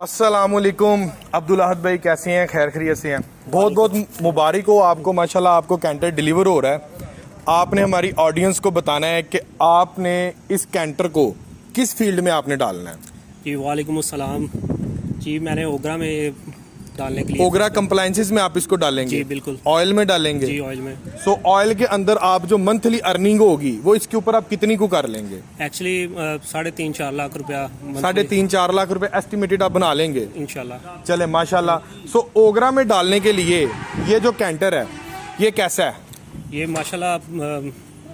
अस्सलामुअलैकुम अब्दुल अहद भाई, कैसे हैं? खैर खैरियत से हैं? बहुत बहुत मुबारक हो आपको, माशाल्लाह आपको कैंटर डिलीवर हो रहा है। आपने हमारी ऑडियंस को बताना है कि आपने इस कैंटर को किस फील्ड में आपने डालना है। जी वालेकुम अस्सलाम जी, मैंने ओगरा में डालने के लिए ओगरा कंप्लायंसेस में आप इसको डालेंगे? जी बिल्कुल। ऑयल में डालेंगे? जी ऑयल में। सो ऑयल के अंदर आप जो मंथली अर्निंग होगी वो इसके ऊपर आप कितनी को कर लेंगे? एक्चुअली 3.5-4 लाख रुपया 3.5-4 लाख रुपए एस्टिमेटेड आप बना लेंगे इंशाल्लाह। चले माशाल्लाह। सो ओगरा में डालने के लिए ये जो कैंटर है ये कैसा है? ये माशाल्लाह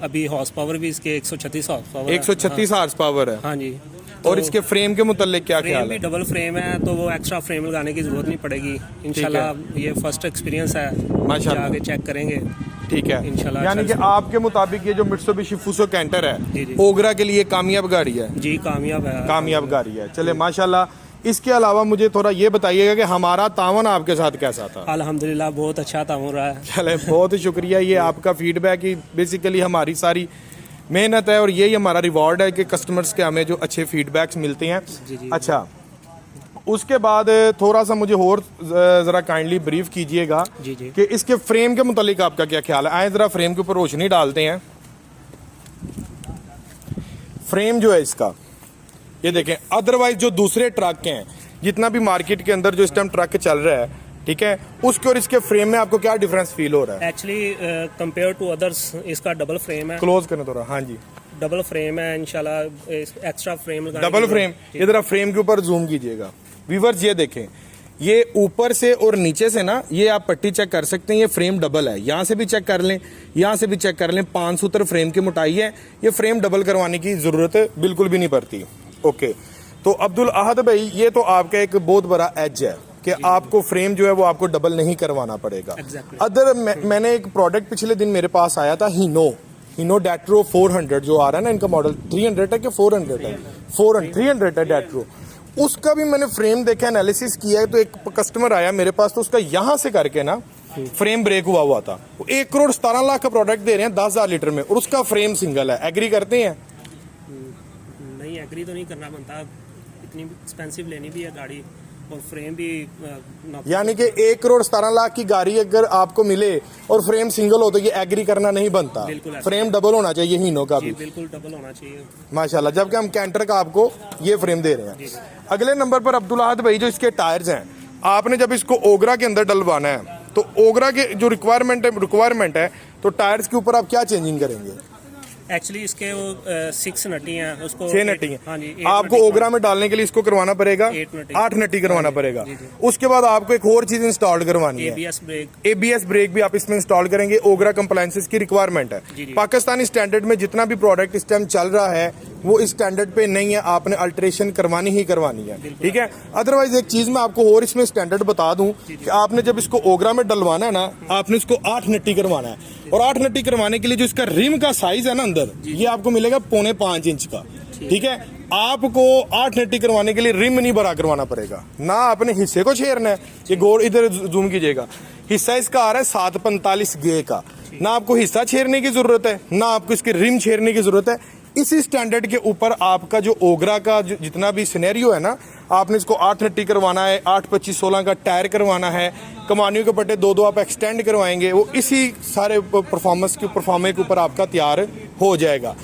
अभी हॉर्स पावर भी इसके 136 हॉर्स पावर 136 हार्स पावर है। हाँ जी। और इसके फ्रेम के मुतालिक क्या फ्रेम ख्याल भी है? डबल फ्रेम है तो वो एक्स्ट्रा फ्रेम लगाने की जरूरत नहीं पड़ेगी इंशाल्लाह। ये फर्स्ट एक्सपीरियंस है, माशाल्लाह। आगे चेक करेंगे ठीक है इंशाल्लाह। यानी कि आपके मुताबिक ये जो मित्सुबिशी फुसो कैंटर जी, है जी। ओगरा के लिए कामयाब गाड़ी है? जी कामयाब है, कामयाब गाड़ी है। चले माशाल्लाह। इसके अलावा मुझे थोड़ा ये बताइएगा कि हमारा तावन आपके साथ कैसा था? अल्हम्दुलिल्लाह बहुत अच्छा ताउन रहा है। चले बहुत शुक्रिया, ये आपका फीडबैक ही बेसिकली हमारी सारी मेहनत है और यही हमारा रिवॉर्ड है कि कस्टमर्स के हमें जो अच्छे फीडबैक्स मिलते हैं। जी, जी। अच्छा, उसके बाद थोड़ा सा मुझे और ज़रा काइंडली ब्रीफ कीजिएगा जी, जी। कि इसके फ्रेम के मुतालिक आपका क्या ख्याल है। आए ज़रा फ्रेम के ऊपर रोशनी डालते हैं। फ्रेम जो है इसका ये देखें, अदरवाइज जो दूसरे ट्रक हैं जितना भी मार्केट के अंदर जो इस टाइम ट्रक चल रहा है, ठीक है, उसके और इसके फ्रेम में आपको क्या डिफरेंस फील हो रहा है? एक्चुअली कंपेयर टू अदर्स इसका डबल फ्रेम है। क्लोज करना थोड़ा। हाँ जी, डबल फ्रेम है इंशाल्लाह। एक्स्ट्रा फ्रेम लगाने डबल की फ्रेम। ये जरा फ्रेम के ऊपर जूम कीजिएगा व्यूअर्स, ये देखें, ये ऊपर से और नीचे से ना ये आप पट्टी चेक कर सकते हैं। ये फ्रेम डबल है, यहाँ से भी चेक कर लें, यहाँ से भी चेक कर लें। 5 सूत्र फ्रेम की मोटाई है। ये फ्रेम डबल करवाने की जरूरत बिल्कुल भी नहीं पड़ती। ओके, तो अब्दुल अहद भाई ये तो आपका एक बहुत बड़ा एज है कि आपको फ्रेम जो है वो आपको डबल नहीं करवाना पड़ेगा। अदर मैंने एक प्रोडक्ट पिछले दिन मेरे पास आया था, हीनो डेट्रो 400 जो आ रहा है ना, इनका मॉडल 300 है कि 400 है? 300 है डेट्रो। उसका भी मैंने फ्रेम देखा, एनालिसिस किया है। तो एक कस्टमर आया मेरे पास, तो उसका यहां से करके ना फ्रेम ब्रेक हुआ था। 1,17,00,000 का प्रोडक्ट दे रहे हैं 10,000 लीटर में, और उसका फ्रेम सिंगल है। एग्री करते हैं? नहीं एग्री तो नहीं करना बनता, इतनी एक्सपेंसिव लेनी भी है गाड़ी और फ्रेम भी यानी कि 1,17,00,000 की गाड़ी अगर आपको मिले और फ्रेम सिंगल हो तो ये एग्री करना नहीं बनता। फ्रेम डबल होना चाहिए हीनो का भी। बिल्कुल डबल होना चाहिए माशाल्लाह। जबकि हम कैंटर का आपको ये फ्रेम दे रहे हैं। अगले नंबर पर अब्दुल अहद भाई जो इसके टायर्स हैं, आपने जब इसको ओगरा के अंदर डलवाना है तो ओगरा के जो रिक्वायरमेंट है तो टायर्स के ऊपर आप क्या चेंजिंग करेंगे? एक्चुअली इसके वो 6 नटी हैं, उसको 6 नटी हैं। हाँ जी। आपको ओगरा में डालने के लिए इसको करवाना पड़ेगा 8 नटी करवाना पड़ेगा। उसके बाद आपको एक और चीज इंस्टॉल करवानी है, ABS ब्रेक भी आप इसमें इंस्टॉल करेंगे। ओगरा कंप्लायंसेस की रिक्वायरमेंट है। पाकिस्तानी स्टैंडर्ड में जितना भी प्रोडक्ट इस टाइम चल रहा है वो इस स्टैंडर्ड पे नहीं है, आपने अल्टरेशन करवानी ही करवानी है, ठीक है। अदरवाइज एक चीज मैं आपको और इसमें स्टैंडर्ड बता दूं कि आपने जब इसको ओगरा में डलवाना है ना, आपने इसको 8 नट्टी करवाना है। और 8 नट्टी करवाने के लिए जो इसका रिम का साइज है ना अंदर, ये आपको मिलेगा 4.25 इंच का, ठीक है। आपको 8 नट्टी करवाने के लिए रिम नहीं बड़ा करवाना पड़ेगा, ना आपने हिस्से को छेड़ना है। ये गोल इधर जूम कीजिएगा, हिस्सा इसका आ रहा है 745 गे का। ना आपको हिस्सा छेड़ने की जरूरत है, ना आपको इसके रिम छेड़ने की जरूरत है। इसी स्टैंडर्ड के ऊपर आपका जो ओगरा का जितना भी सिनेरियो है ना, आपने इसको 8 नट्टी करवाना है, 8-25-16 का टायर करवाना है, कमानियों के पट्टे 2-2 आप एक्सटेंड करवाएंगे, वो इसी सारे परफॉर्मेंस के ऊपर आपका तैयार हो जाएगा।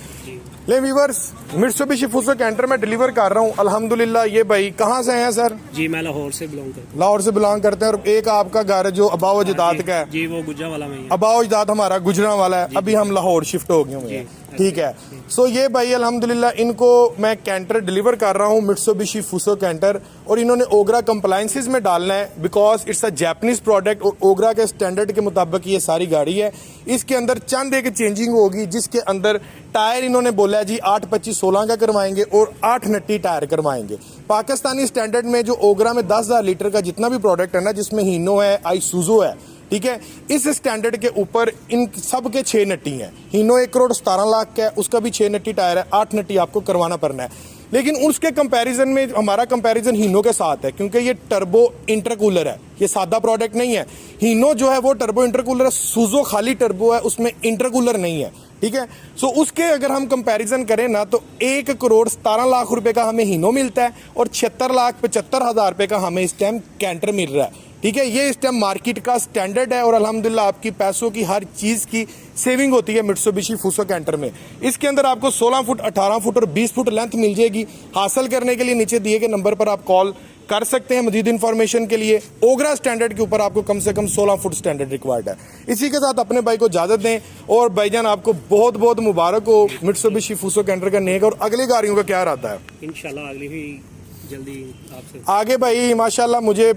ले व्यूअर्स, मित्सुबिशी फुसो कैंटर में डिलीवर कर रहा हूँ अल्हम्दुलिल्लाह। ये भाई कहाँ से हैं सर? जी मैं लाहौर से बिलोंग करता हूँ। लाहौर से बिलोंग करते हैं। और एक आपका घर जो अबाव अजदाद का है? जी वो गुजरावाला में। अबाव अजदाद हमारा गुजरावाला है। अभी हम लाहौर शिफ्ट हो गए हुए हैं, ठीक है। सो ये भाई अल्हम्दुलिल्लाह इनको मैं कैंटर डिलीवर कर रहा हूँ, मित्सुबिशी फुसो कैंटर। और इन्होंने ओगरा कंप्लायंसेस में डालना है because it's a Japanese product और ओगरा के स्टैंडर्ड के मुताबिक ये सारी गाड़ी है। इसके अंदर चंद एक चेंजिंग होगी, जिसके अंदर टायर इन्होंने बोला है जी 8-25-16 का करवाएंगे और 8 नट्टी टायर करवाएंगे। पाकिस्तानी स्टैंडर्ड में जो ओगरा में 10,000 लीटर का जितना भी प्रोडक्ट है ना, जिसमें हीनो है, आईसुजो है, ठीक है, इस स्टैंडर्ड के ऊपर इन सब के 6 नट्टी हैं। हीनो 1,17,00,000 का है, उसका भी 6 नट्टी टायर है, 8 नट्टी आपको करवाना पड़ना है। लेकिन उसके कंपैरिजन में हमारा कंपैरिजन हीनो के साथ है, क्योंकि ये टर्बो इंटरकूलर है, ये सादा प्रोडक्ट नहीं है। हीनो जो है वो टर्बो इंटरकूलर है, सुजो खाली टर्बो है, उसमें इंटरकूलर नहीं है। ठीक है। सो उसके अगर हम कंपैरिजन करें ना तो 1,17,00,000 रुपए का हमें हीनो मिलता है और 76,75,000 रुपए का हमें इस टाइम कैंटर मिल रहा है। ठीक है, ये इस टाइम मार्केट का स्टैंडर्ड है और अल्हम्दुलिल्लाह आपकी पैसों की हर चीज़ की सेविंग होती है मित्सुबिशी फूसो कैंटर में। इसके अंदर आपको 16 फुट, 18 फुट और 20 फुट लेंथ मिल जाएगी। हासिल करने के लिए नीचे दिए गए नंबर पर आप कॉल कर सकते हैं मजीद इन्फॉर्मेशन के लिए। ओगरा स्टैंडर्ड के ऊपर आपको कम से कम 16 फुट स्टैंडर्ड रिक्वायर्ड है। इसी के साथ अपने भाई को इजाजत दें और भाईजान आपको बहुत बहुत मुबारक हो मित्सुबिशी फूसो कैंटर का नेक। और अगली गाड़ियों का क्या इरादा है? इंशाल्लाह अगली भी जल्दी आपसे आगे भाई माशाल्लाह मुझे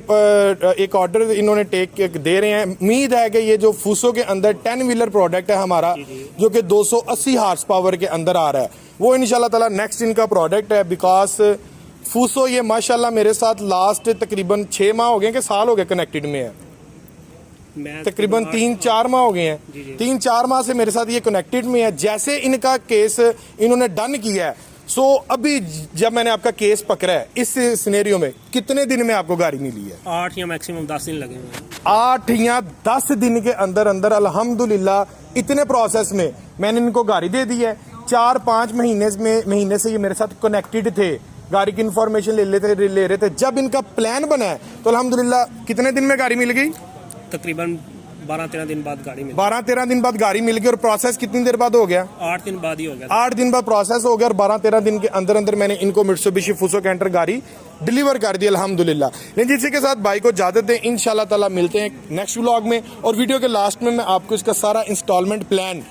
एक ऑर्डर इन्होंने टेक दे रहे हैं। उम्मीद है कि ये जो फूसो के अंदर 10 व्हीलर प्रोडक्ट है हमारा जो कि 280 हार्स पावर के अंदर आ रहा है, वो इंशाल्लाह ताला नेक्स्ट इनका प्रोडक्ट है। बिकॉज फूसो ये माशाल्लाह मेरे साथ लास्ट तकरीबन 6 माह हो गए कि साल हो गए कनेक्टेड में है, तकरीबन 3-4 माह हो गए हैं। 3-4 माह से मेरे साथ ये कनेक्टेड में है। जैसे इनका केस इन्होंने डन किया है, सो अभी जब मैंने आपका केस पकड़ा है इस सिनेरियो में कितने दिन में आपको गाड़ी मिली है? 8 या मैक्सिमम 10 दिन लगे हुए हैं। 8 या 10 दिन के अंदर अंदर अल्हम्दुलिल्लाह इतने प्रोसेस में मैंने इनको गाड़ी दे दी है। 4-5 महीने से ये मेरे साथ कनेक्टेड थे, गाड़ी की इन्फॉर्मेशन ले रहे थे। जब इनका प्लान बना है तो अल्हम्दुलिल्लाह कितने दिन में गाड़ी मिल गई? तकरीबन 12-13 दिन बाद गाड़ी मिली। 12-13 दिन बाद गाड़ी मिल गई। और प्रोसेस कितनी देर बाद हो गया? 8 दिन बाद ही हो गया। 8 दिन बाद प्रोसेस हो गया और 12-13 दिन के अंदर अंदर मैंने इनको मित्सुबिशी फूसो कैंटर गाड़ी डिलीवर कर दी अल्हम्दुलिल्लाह। लेकिन जिसके के साथ भाई को इजाजत दें, इंशाल्लाह ताला मिलते हैं नेक्स्ट व्लॉग में। और वीडियो के लास्ट में मैं आपको इसका सारा इंस्टॉलमेंट प्लान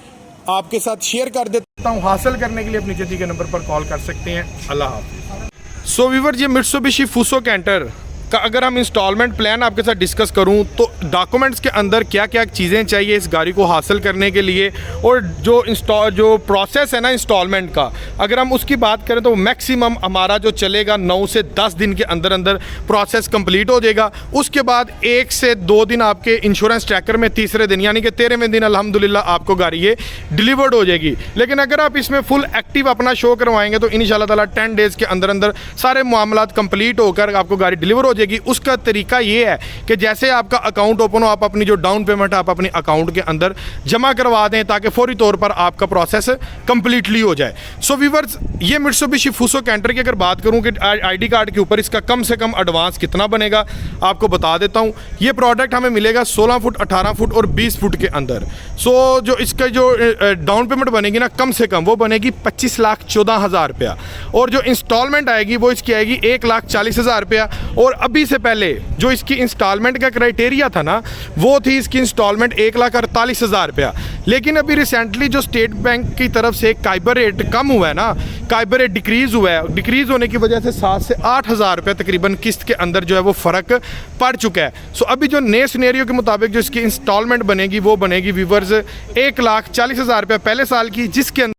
आपके साथ शेयर कर देता हूँ। हासिल करने के लिए अपनी नीचे के नंबर पर कॉल कर सकते हैं। अल्लाह हाफ़िज़। सो व्यूअर, ये मित्सुबिशी फूसो कैंटर का अगर हम इंस्टॉलमेंट प्लान आपके साथ डिस्कस करूं तो डॉक्यूमेंट्स के अंदर क्या क्या चीज़ें चाहिए इस गाड़ी को हासिल करने के लिए, और जो प्रोसेस है ना इंस्टॉलमेंट का, अगर हम उसकी बात करें तो मैक्सिमम हमारा जो चलेगा 9 से 10 दिन के अंदर अंदर प्रोसेस कंप्लीट हो जाएगा। उसके बाद 1 से 2 दिन आपके इंश्योरेंस ट्रैकर में, तीसरे दिन यानी कि 13वें दिन अल्हम्दुलिल्लाह आपको गाड़ी ये डिलीवर्ड हो जाएगी। लेकिन अगर आप इसमें फुल एक्टिव अपना शो करवाएंगे तो इंशाल्लाह ताला 10 डेज़ के अंदर अंदर सारे मामलात कंप्लीट होकर आपको गाड़ी डिलीवर हो जाएगी। उसका तरीका ये है कि जैसे आपका अकाउंट ओपन हो, आप अपनी जो डाउन पेमेंट है आप अपने अकाउंट के अंदर जमा करवा दें ताकि फौरी तौर पर आपका प्रोसेस कंप्लीटली हो जाए। सो व्यूअर्स, ये मित्सुबिशी फूसो कैंटर की अगर बात करूं कि आईडी कार्ड के ऊपर इसका कम से कम एडवांस कितना बनेगा आपको बता देता हूं। ये प्रोडक्ट हमें मिलेगा 16 फुट, 18 फुट और 20 फुट के अंदर। सो जो इसका जो डाउन पेमेंट बनेगी ना, कम से कम वो बनेगी 25,14,000 रुपया। और जो इंस्टॉलमेंट आएगी वो इसकी आएगी 1,40,000 रुपया। और अभी से पहले जो इसकी इंस्टॉलमेंट का क्राइटेरिया था ना, वो थी इसकी इंस्टॉलमेंट 1,48,000 रुपया। लेकिन अभी रिसेंटली जो स्टेट बैंक की तरफ से काइबर रेट कम हुआ है ना, काइबर रेट डिक्रीज़ हुआ है, डिक्रीज़ होने की वजह से 7 से 8,000 रुपये तकरीबन किस्त के अंदर जो है वो फ़र्क पड़ चुका है। सो अभी जो नए सिनेरियो के मुताबिक जो इसकी इंस्टॉलमेंट बनेगी वो बनेगी व्यूअर्स 1,40,000 रुपये पहले साल की, जिसके